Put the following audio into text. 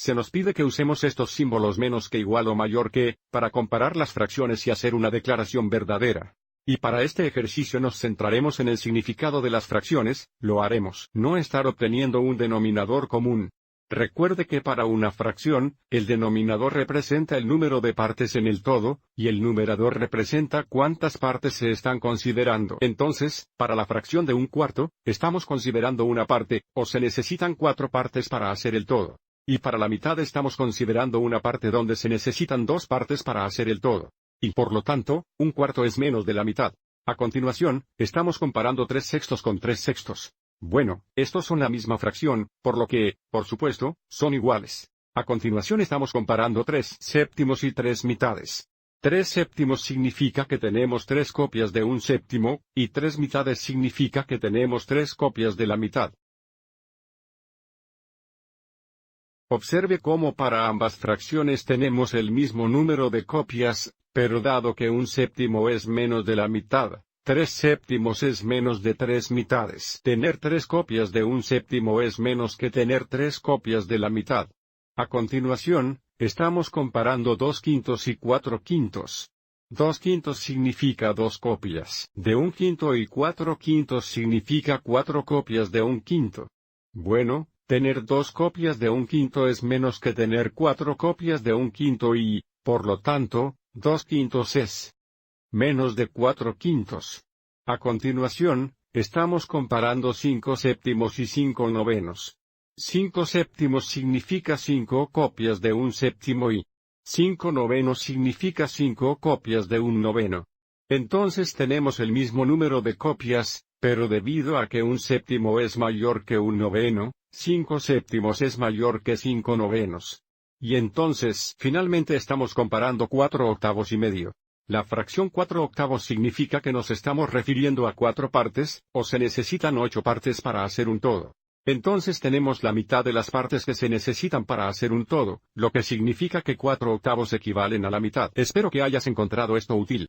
Se nos pide que usemos estos símbolos menos que igual o mayor que, para comparar las fracciones y hacer una declaración verdadera. Y para este ejercicio nos centraremos en el significado de las fracciones, lo haremos. No estar obteniendo un denominador común. Recuerde que para una fracción, el denominador representa el número de partes en el todo, y el numerador representa cuántas partes se están considerando. Entonces, para la fracción de un cuarto, estamos considerando una parte, o se necesitan 4 partes para hacer el todo. Y para la mitad estamos considerando una parte donde se necesitan 2 partes para hacer el todo. Y por lo tanto, un cuarto es menos de la mitad. A continuación, estamos comparando 3 sextos con 3 sextos. Bueno, estos son la misma fracción, por lo que, por supuesto, son iguales. A continuación estamos comparando 3 séptimos y 3 mitades. 3 séptimos significa que tenemos 3 copias de un séptimo, y 3 mitades significa que tenemos 3 copias de la mitad. Observe cómo para ambas fracciones tenemos el mismo número de copias, pero dado que un séptimo es menos de la mitad, 3 séptimos es menos de 3 mitades. Tener 3 copias de un séptimo es menos que tener 3 copias de la mitad. A continuación, estamos comparando 2 quintos y 4 quintos. 2 quintos significa 2 copias de un quinto y 4 quintos significa 4 copias de un quinto. Bueno, tener 2 copias de un quinto es menos que tener 4 copias de un quinto y, por lo tanto, 2 quintos es menos de 4 quintos. A continuación, estamos comparando 5 séptimos y 5 novenos. 5 séptimos significa 5 copias de un séptimo y 5 novenos significa 5 copias de un noveno. Entonces tenemos el mismo número de copias, pero debido a que un séptimo es mayor que un noveno, 5 séptimos es mayor que 5 novenos. Y entonces, finalmente estamos comparando 4 octavos y medio. La fracción 4 octavos significa que nos estamos refiriendo a 4 partes, o se necesitan 8 partes para hacer un todo. Entonces tenemos la mitad de las partes que se necesitan para hacer un todo, lo que significa que 4 octavos equivalen a la mitad. Espero que hayas encontrado esto útil.